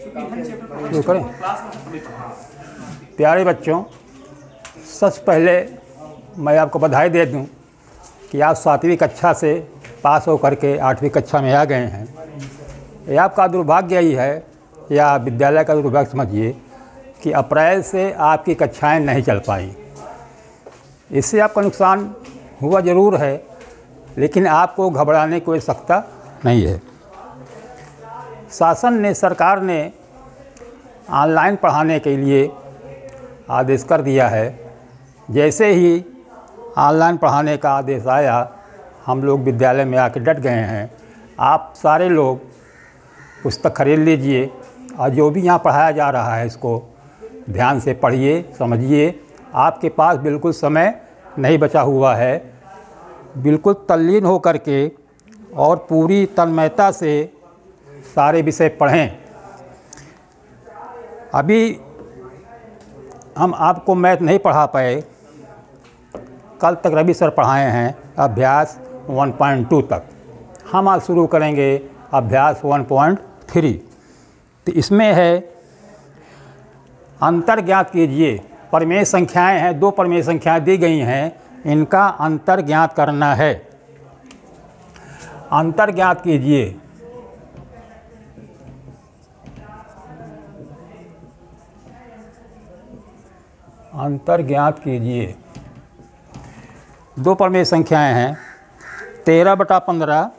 शुरू करें। प्यारे बच्चों, सबसे पहले मैं आपको बधाई दे दूं कि आप 7वीं कक्षा से पास होकर के 8वीं कक्षा में आ गए हैं। यह आपका दुर्भाग्य ही है या विद्यालय का दुर्भाग्य समझिए कि अप्रैल से आपकी कक्षाएं नहीं चल पाई। इससे आपका नुकसान हुआ ज़रूर है, लेकिन आपको घबराने की कोई आवश्यकता नहीं है। शासन ने, सरकार ने ऑनलाइन पढ़ाने के लिए आदेश कर दिया है। जैसे ही ऑनलाइन पढ़ाने का आदेश आया, हम लोग विद्यालय में आके डट गए हैं। आप सारे लोग पुस्तक खरीद लीजिए और जो भी यहाँ पढ़ाया जा रहा है इसको ध्यान से पढ़िए, समझिए। आपके पास बिल्कुल समय नहीं बचा हुआ है। बिल्कुल तल्लीन हो कर के और पूरी तन्मयता से सारे विषय पढ़ें। अभी हम आपको मैथ नहीं पढ़ा पाए, कल तक रवि सर पढ़ाए हैं अभ्यास 1.2 तक। हम आज शुरू करेंगे अभ्यास 1.3। तो इसमें है अंतर ज्ञात कीजिए। परिमेय संख्याएं हैं, 2 परिमेय संख्याएं दी गई हैं, इनका अंतर ज्ञात करना है। अंतर ज्ञात कीजिए। अंतर ज्ञात कीजिए। 2 परिमेय संख्याएं हैं, 13/15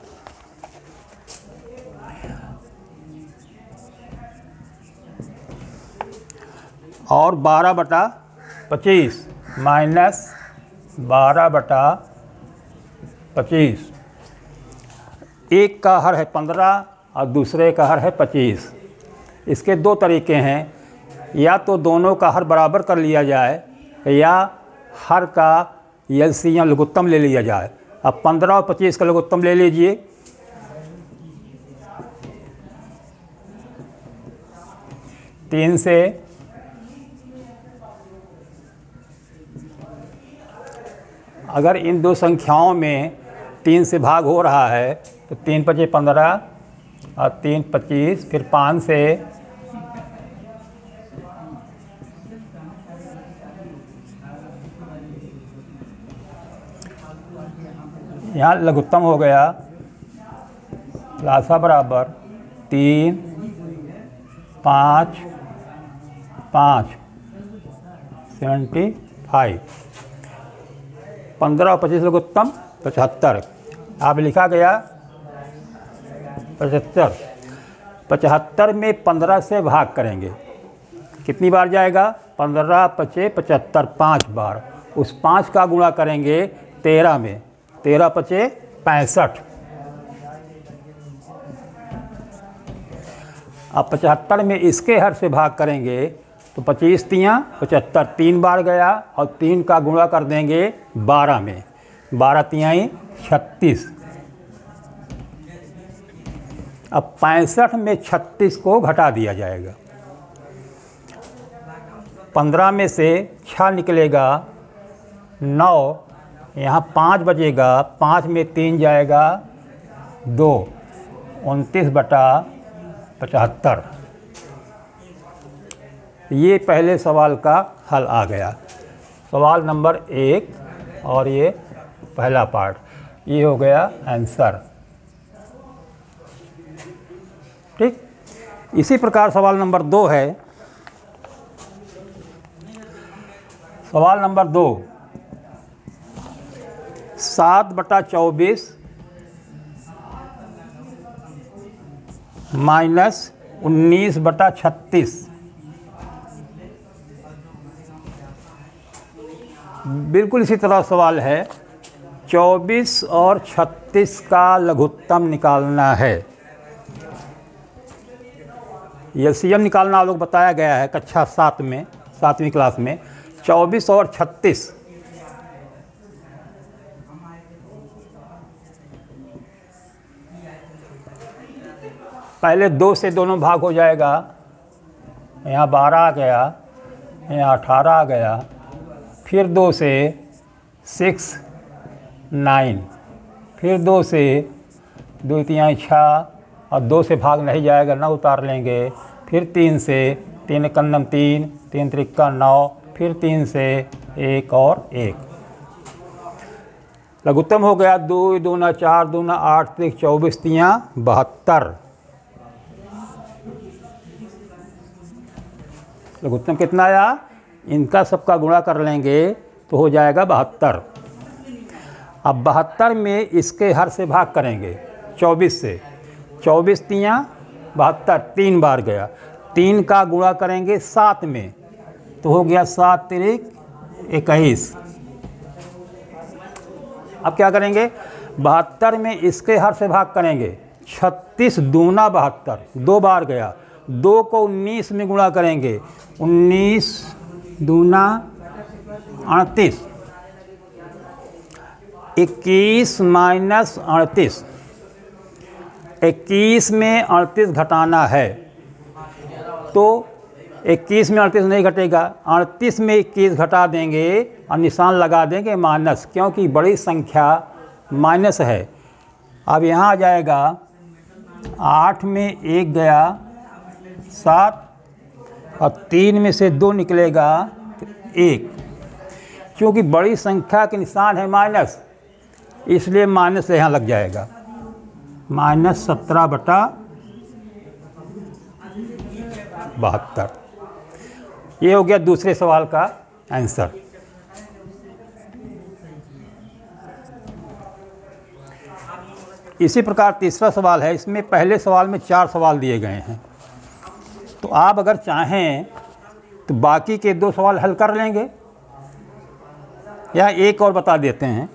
और 12/25 माइनस 12/25। एक का हर है 15 और दूसरे का हर है 25। इसके 2 तरीके हैं, या तो दोनों का हर बराबर कर लिया जाए या हर का एलसीएम लघुत्तम ले लिया जाए। अब 15 और 25 का लघुत्तम ले लीजिए। 3 से अगर इन 2 संख्याओं में 3 से भाग हो रहा है तो 3 × 5 = 15 और 3 × 25, फिर 5 से यहाँ लघुत्तम हो गया। लासा बराबर 3, 5, 5 75। 15 और 25 लघुत्तम 75। अब लिखा गया 75। 75 में 15 से भाग करेंगे, कितनी बार जाएगा? 15 × 5 = 75, 5 बार। उस 5 का गुणा करेंगे 13 में, 13 × 5 = 65। अब 75 में इसके हर से भाग करेंगे तो 25 × 3 = 75, 3 बार गया और 3 का गुणा कर देंगे 12 में, 12 × 3 = 36। अब 65 में 36 को घटा दिया जाएगा। 15 में से 6 निकलेगा 9, यहाँ 5 बचेगा, 5 में 3 जाएगा 2, 29/75। ये पहले सवाल का हल आ गया। सवाल नंबर 1 और ये पहला पार्ट, ये हो गया आंसर। ठीक। इसी प्रकार सवाल नंबर 2 है। सवाल नंबर 2, 7/24 माइनस 19/36। बिल्कुल इसी तरह सवाल है। 24 और 36 का लघुत्तम निकालना है। एलसीएम निकालना आप लोग बताया गया है कक्षा 7 में, 7वीं क्लास में। 24 और 36, पहले 2 से दोनों भाग हो जाएगा। यहाँ 12 आ गया, यहाँ 18 आ गया, फिर 2 से 6 9, फिर 2 से 2 × 3 = 6 और 2 से भाग नहीं जाएगा, 9 उतार लेंगे, फिर 3 से, 3 कन्नम 3, 3 त्रिक्का 9, फिर 3 से 1 और 1। लघुत्तम हो गया 2 दूना 4 दूना 8 त्रिक 24 तियाँ 72। लघुत्तम कितना आया? इनका सबका गुणा कर लेंगे तो हो जाएगा 72। अब 72 में इसके हर से भाग करेंगे 24 से, 24 तियाँ 72, 3 बार गया। 3 का गुणा करेंगे 7 में तो हो गया 7 तिरिक 21। अब क्या करेंगे? 72 में इसके हर से भाग करेंगे 36 दूना 72, 2 बार गया। 2 को 19 में गुणा करेंगे 19 दूना 38, 21 माइनस 38, 21 में 38 घटाना है तो 21 में 38 नहीं घटेगा, 38 में 21 घटा देंगे और निशान लगा देंगे माइनस, क्योंकि बड़ी संख्या माइनस है। अब यहाँ आ जाएगा 8 में 1 गया 7 और 3 में से 2 निकलेगा तो 1। क्योंकि बड़ी संख्या के निशान है माइनस, इसलिए माइनस यहाँ लग जाएगा, माइनस 17/72। ये हो गया दूसरे सवाल का आंसर। इसी प्रकार तीसरा सवाल है। इसमें पहले सवाल में 4 सवाल दिए गए हैं, तो आप अगर चाहें तो बाकी के 2 सवाल हल कर लेंगे या एक और बता देते हैं।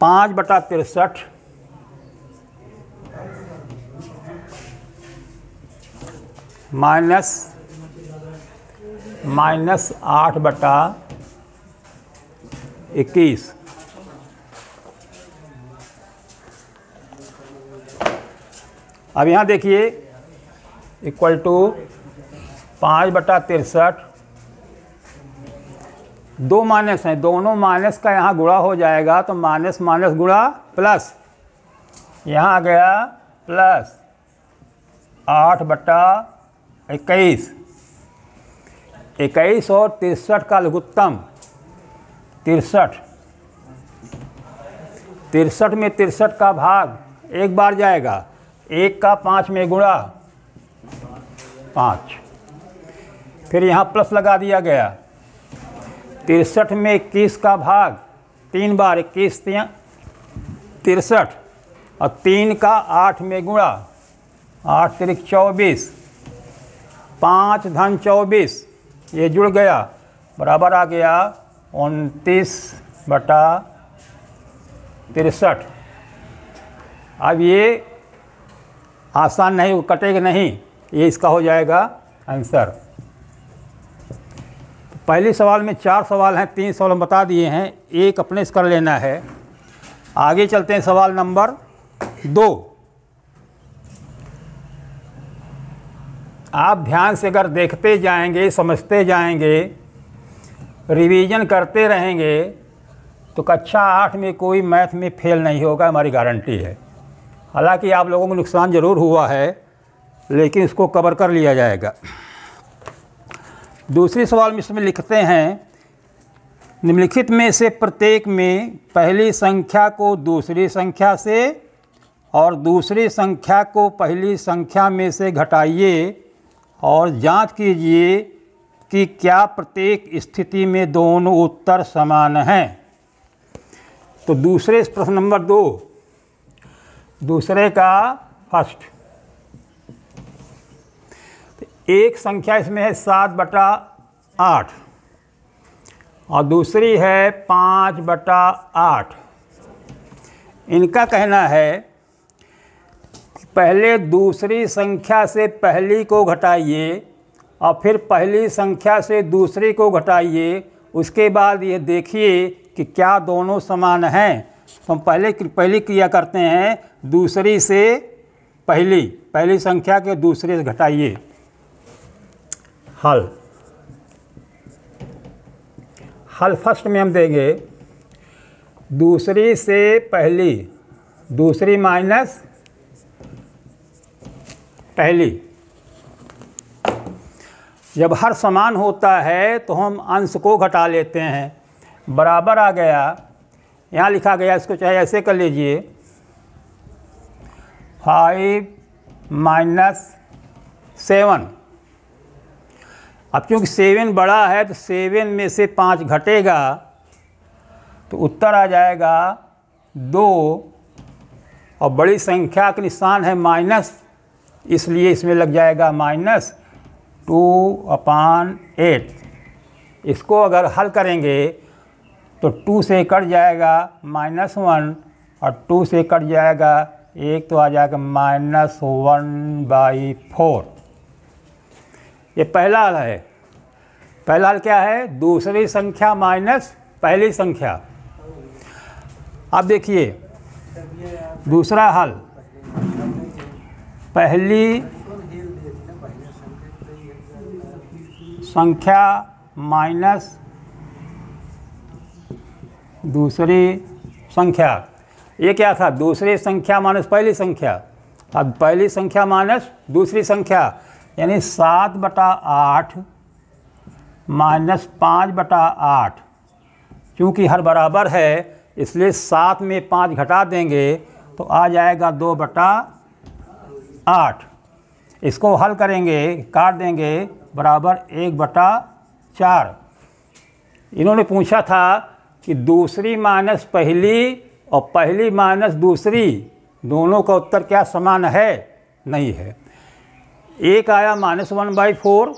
पाँच बटा 63 माइनस 8 बटा 21। अब यहाँ देखिए इक्वल टू 5 बटा 63, 2 माइनस हैं, दोनों माइनस का यहाँ गुणा हो जाएगा तो माइनस माइनस गुणा प्लस, यहाँ आ गया प्लस 8 बटा 21। 21 और 63 का लघुत्तम 63। 63 में 63 का भाग एक बार जाएगा, 1 का 5 में गुणा 5, फिर यहाँ प्लस लगा दिया गया। 63 में 21 का भाग 3 बार, 21 तियाँ 63 और 3 का 8 में गुणा, 8 तिरिक 24, 5 धन 24, ये जुड़ गया बराबर आ गया 29 बटा 63। अब ये आसान नहीं, कटेगा नहीं, ये इसका हो जाएगा आंसर। पहले सवाल में 4 सवाल हैं, 3 सवाल हम बता दिए हैं, एक अपने से कर लेना है। आगे चलते हैं सवाल नंबर 2। आप ध्यान से अगर देखते जाएंगे, समझते जाएंगे, रिवीजन करते रहेंगे तो कक्षा 8 में कोई मैथ में फेल नहीं होगा, हमारी गारंटी है। हालांकि आप लोगों को नुकसान ज़रूर हुआ है, लेकिन इसको कवर कर लिया जाएगा। दूसरे सवाल में इसमें लिखते हैं, निम्नलिखित में से प्रत्येक में पहली संख्या को दूसरी संख्या से और दूसरी संख्या को पहली संख्या में से घटाइए और जांच कीजिए कि क्या प्रत्येक स्थिति में दोनों उत्तर समान हैं। तो दूसरे प्रश्न नंबर 2, दूसरे का फर्स्ट, एक संख्या इसमें है 7 बटा 8 और दूसरी है 5 बटा 8। इनका कहना है कि पहले दूसरी संख्या से पहली को घटाइए और फिर पहली संख्या से दूसरी को घटाइए, उसके बाद ये देखिए कि क्या दोनों समान हैं। तो हम पहली क्रिया करते हैं, दूसरी से पहली संख्या के दूसरे से घटाइए। हल। हल फर्स्ट में हम देंगे दूसरी से पहली, दूसरी माइनस पहली। जब हर समान होता है तो हम अंश को घटा लेते हैं। बराबर आ गया, यहाँ लिखा गया, इसको चाहे ऐसे कर लीजिए, 5 माइनस 7। अब क्योंकि 7 बड़ा है तो 7 में से 5 घटेगा तो उत्तर आ जाएगा 2, और बड़ी संख्या का निशान है माइनस, इसलिए इसमें लग जाएगा -2/8। इसको अगर हल करेंगे तो 2 से कट जाएगा -1 और 2 से कट जाएगा 1, तो आ जाएगा -1/4। ये पहला हल है। पहला हल क्या है? दूसरी संख्या माइनस पहली संख्या। अब देखिए दूसरा हल, पहली संख्या माइनस दूसरी संख्या। ये क्या था? दूसरी संख्या माइनस पहली संख्या। अब पहली संख्या माइनस दूसरी संख्या, यानी 7/8 माइनस 5/8। क्योंकि हर बराबर है इसलिए 7 में 5 घटा देंगे तो आ जाएगा 2/8। इसको हल करेंगे, काट देंगे, बराबर 1/4। इन्होंने पूछा था कि दूसरी माइनस पहली और पहली माइनस दूसरी, दोनों का उत्तर क्या समान है? नहीं है। एक आया -1/4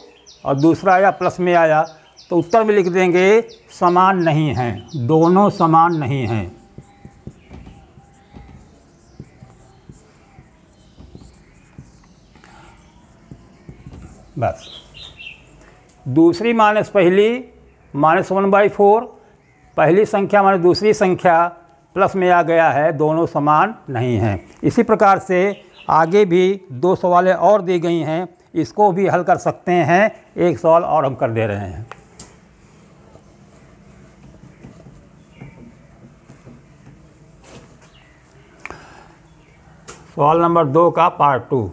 और दूसरा आया प्लस में आया, तो उत्तर में लिख देंगे समान नहीं हैं, दोनों समान नहीं हैं। बस दूसरी माइनस पहली -1/4, पहली संख्या माइनस दूसरी संख्या प्लस में आ गया है, दोनों समान नहीं हैं। इसी प्रकार से आगे भी 2 सवालें और दी गई हैं, इसको भी हल कर सकते हैं। एक सवाल और हम कर दे रहे हैं। सवाल नंबर 2 का पार्ट 2।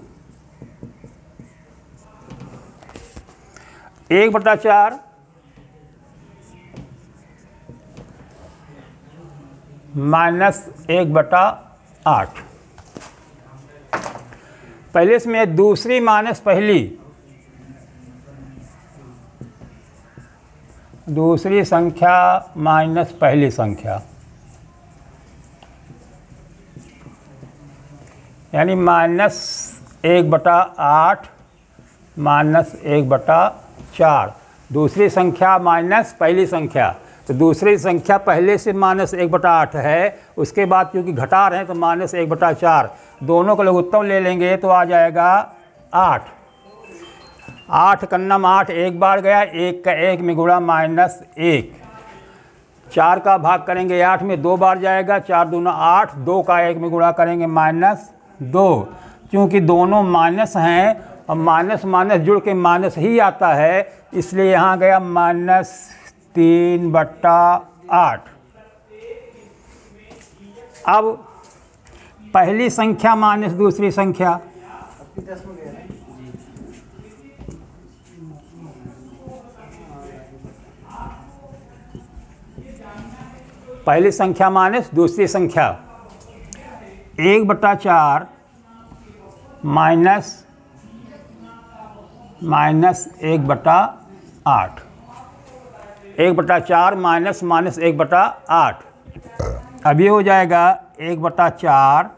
1/4 माइनस 1/8। पहले इसमें दूसरी माइनस पहली, दूसरी संख्या माइनस पहली संख्या, यानी -1/8 माइनस 1/4। दूसरी संख्या माइनस पहली संख्या, तो दूसरी संख्या पहले से -1/8 है, उसके बाद क्योंकि घटा रहे हैं तो -1/4। दोनों का लघुत्तम ले लेंगे तो आ जाएगा 8। 8 कन्नम 8 एक बार गया, 1 का 1 में गुणा -1। 4 का भाग करेंगे 8 में 2 बार जाएगा, 4 दूना 8, 2 का 1 में गुणा करेंगे -2। क्योंकि दोनों माइनस हैं और माइनस माइनस जुड़ के माइनस ही आता है, इसलिए यहाँ गया -3/8। अब पहली संख्या माइनस दूसरी संख्या, पहली संख्या माइनस दूसरी संख्या, 1/4 माइनस 1/8। 1/4 माइनस 1/8। अब ये हो जाएगा 1/4,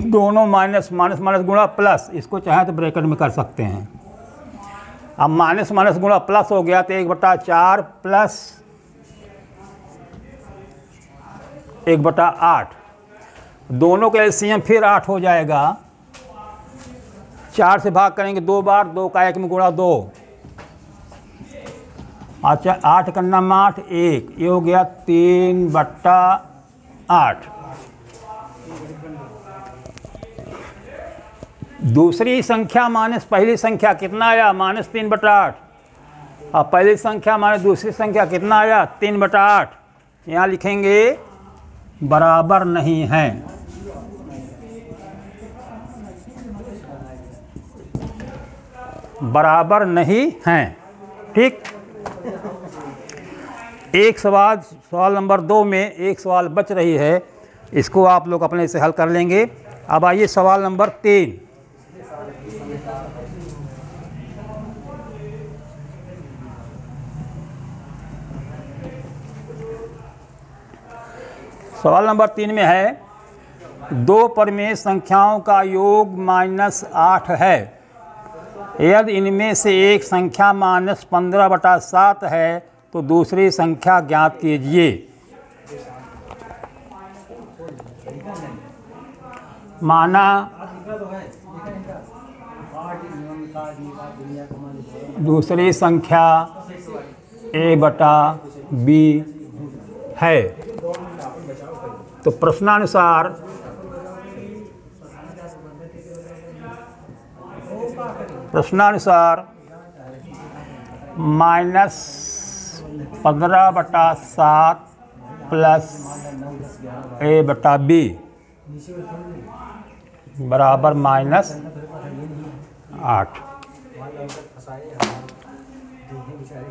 दोनों माइनस माइनस माइनस गुणा प्लस, इसको चाहे तो ब्रैकेट में कर सकते हैं। अब माइनस माइनस गुणा प्लस हो गया तो 1/4 प्लस 1/8, दोनों का एलसीएम फिर 8 हो जाएगा। 4 से भाग करेंगे 2 बार, 2 का 1 में गुणा 2। अच्छा 8 का नाम 8, 1, ये हो गया 3/8। दूसरी संख्या माइनस पहली संख्या कितना आया? -3/8। अब पहली संख्या माने दूसरी संख्या कितना आया 3/8। यहाँ लिखेंगे बराबर नहीं है। बराबर नहीं हैं। ठीक। एक सवाल नंबर 2 में एक सवाल बच रही है, इसको आप लोग अपने से हल कर लेंगे। अब आइए सवाल नंबर 3। सवाल नंबर 3 में है 2 परिमेय संख्याओं का योग -8 है। यदि इनमें से एक संख्या -15/7 है तो दूसरी संख्या ज्ञात कीजिए। माना दूसरी संख्या a/b है, तो प्रश्नानुसार -15/7 प्लस a/b बराबर -8।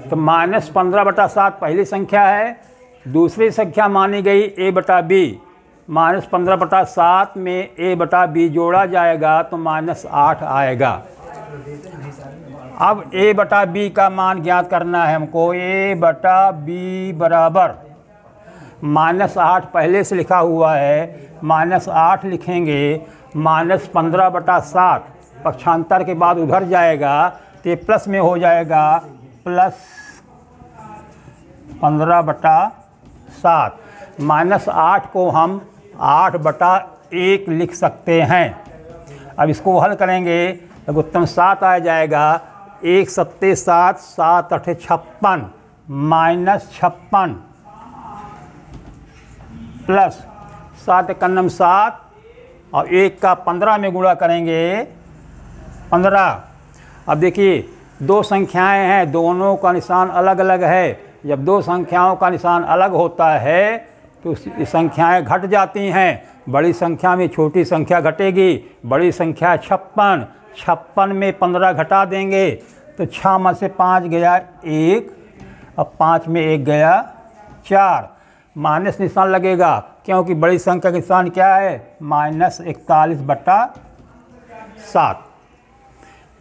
तो -15/7 पहली संख्या है, दूसरी संख्या मानी गई a/b। -15/7 में a/b जोड़ा जाएगा तो -8 आएगा। अब a/b का मान ज्ञात करना है हमको। a/b बराबर -8 पहले से लिखा हुआ है, -8 लिखेंगे। -15/7 पक्षांतर के बाद उधर जाएगा तो ये प्लस में हो जाएगा, प्लस 15/7। -8 को हम 8/1 लिख सकते हैं। अब इसको हल करेंगे तो उत्तर 7 आ जाएगा। 1 7 7, 7 8 56, -56 प्लस 7 का 7 और 1 का 15 में गुणा करेंगे 15। अब देखिए 2 संख्याएं हैं, दोनों का निशान अलग अलग है। जब 2 संख्याओं का निशान अलग होता है तो संख्याएं घट जाती हैं। बड़ी संख्या में छोटी संख्या घटेगी। बड़ी संख्या 56, 56 में 15 घटा देंगे तो 6 में से 5 गया 1, अब 5 में 1 गया 4। माइनस निशान लगेगा क्योंकि बड़ी संख्या का निशान क्या है -41/7।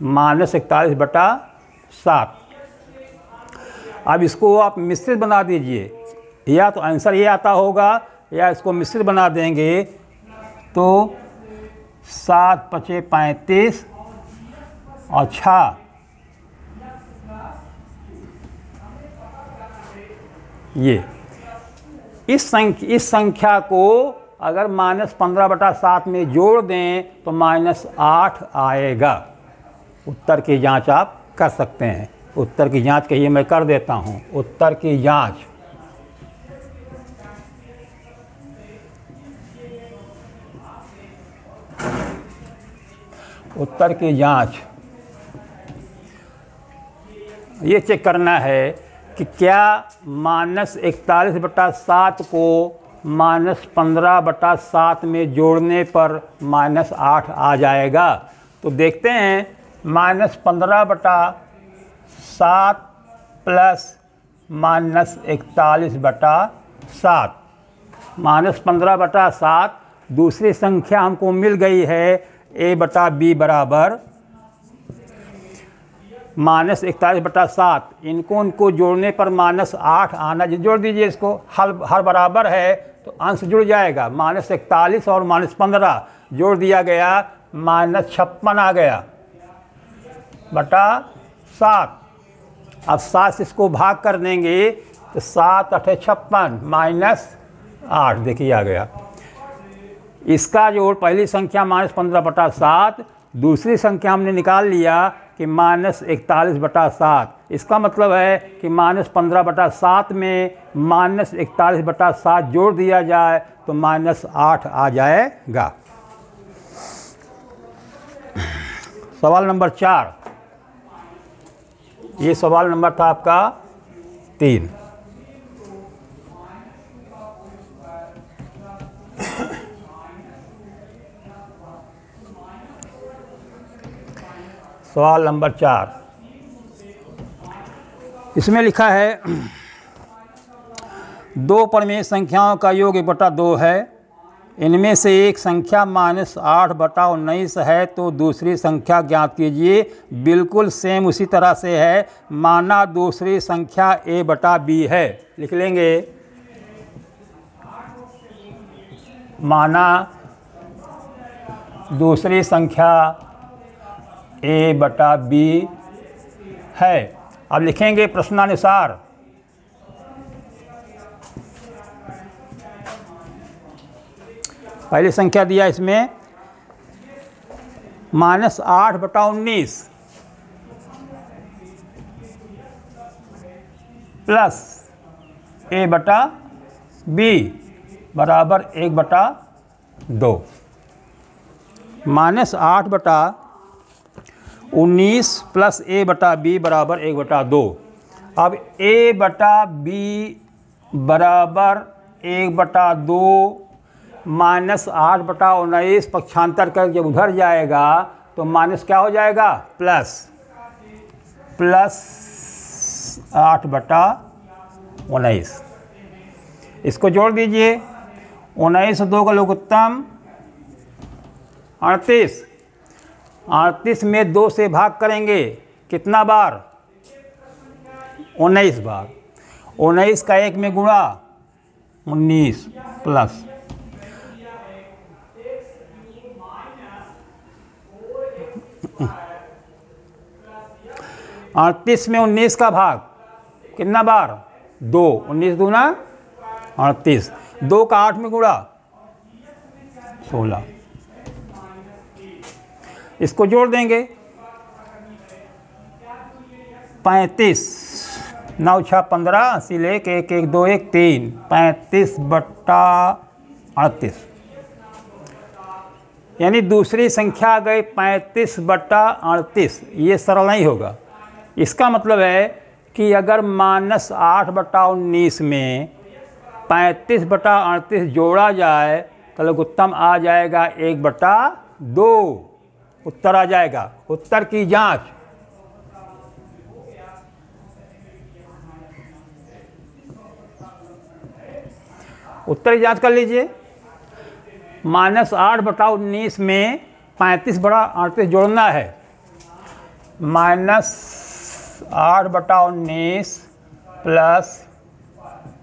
-41/7। अब इसको आप मिश्रित बना दीजिए, या तो आंसर ये आता होगा या इसको मिश्रित बना देंगे तो 7 5 35 और 6 ये इस संख्या को अगर -15/7 में जोड़ दें तो -8 आएगा। उत्तर की जांच आप कर सकते हैं। उत्तर की जांच कहिए, मैं कर देता हूं। उत्तर की जांच ये चेक करना है कि क्या -41/7 को -15/7 में जोड़ने पर -8 आ जाएगा। तो देखते हैं, -15/7 प्लस -41/7। -15/7 दूसरी संख्या हमको मिल गई है a/b बराबर -41/7। इनको जोड़ने पर -8 आना। जोड़ दीजिए इसको, हर बराबर है तो अंश जुड़ जाएगा। -41 और -15 जोड़ दिया गया, -56 आ गया बटा 7। अब 7 से इसको भाग कर देंगे तो 7 8 56 -8 देखिए आ गया। इसका जोड़ पहली संख्या -15/7, दूसरी संख्या हमने निकाल लिया कि -41/7। इसका मतलब है कि -15/7 में -41/7 जोड़ दिया जाए तो -8 आ जाएगा। सवाल नंबर 4। ये सवाल नंबर था आपका 3। सवाल नंबर 4, इसमें लिखा है 2 परिमेय संख्याओं का योग 1/2 है। इनमें से एक संख्या -8/19 है तो दूसरी संख्या ज्ञात कीजिए। बिल्कुल सेम उसी तरह से है, माना दूसरी संख्या a/b है। लिख लेंगे, माना दूसरी संख्या a/b है। अब लिखेंगे प्रश्नानुसार। पहली संख्या दिया इसमें -8/19 प्लस a/b बराबर 1/2। -8/19 प्लस a/b बराबर 1/2। अब a/b बराबर 1/2 -8/19 पक्षांतर कर जब उधर जाएगा तो माइनस क्या हो जाएगा, प्लस 8/19। इसको जोड़ दीजिए, 19 2 का लघुत्तम 38। 38 में 2 से भाग करेंगे कितना बार, 19 बार। 19 का 1 में गुणा 19 प्लस 38 में 19 का भाग कितना बार, 2। 19 दूना 38, 2 का 8 में गुणा 16। इसको जोड़ देंगे, 35 9 6 15 80 1 1 1 2 1 3 35/38। यानी दूसरी संख्या आ गई 35/38। ये सरल नहीं होगा। इसका मतलब है कि अगर -8/19 में 35/38 जोड़ा जाए तो लघुत्तम आ जाएगा 1/2। उत्तर आ जाएगा। उत्तर की जांच, उत्तर की जांच कर लीजिए। -8/19 में 35/38 जोड़ना है। -8/19 प्लस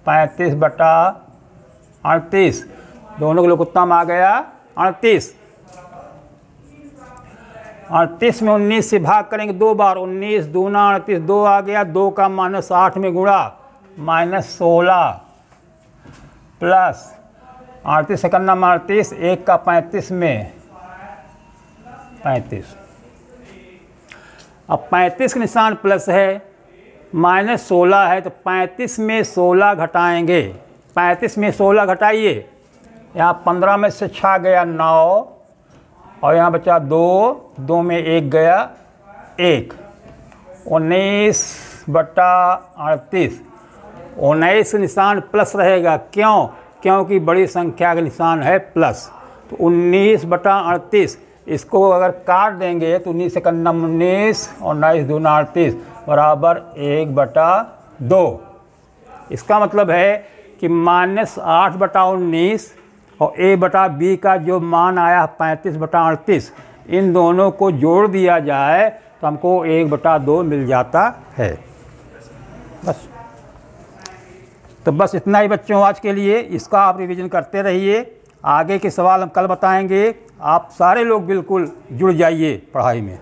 35/38, दोनों का लघुत्तम आ गया 38। 38 में 19 से भाग करेंगे 2 बार, 19 दूना 38, 2 आ गया, 2 का -8 में गुणा -16 प्लस 38 से करना 38, 1 का 35 में 35। अब 35 का निशान प्लस है, -16 है तो 35 में 16 घटाएंगे। 35 में 16 घटाइए, यहाँ 15 में से 6 गया 9 और यहाँ बचा 2, 2 में 1 गया 1। 19/38, 19 निशान प्लस रहेगा। क्यों? क्योंकि बड़ी संख्या का निशान है प्लस। तो 19/38 इसको अगर काट देंगे तो 19 से करना 19 और 19 दूना 38 बराबर 1/2। इसका मतलब है कि -8/19 और a/b का जो मान आया 35/38, इन दोनों को जोड़ दिया जाए तो हमको 1/2 मिल जाता है। बस, तो बस इतना ही बच्चों आज के लिए। इसका आप रिवीजन करते रहिए। आगे के सवाल हम कल बताएंगे। आप सारे लोग बिल्कुल जुड़ जाइए पढ़ाई में।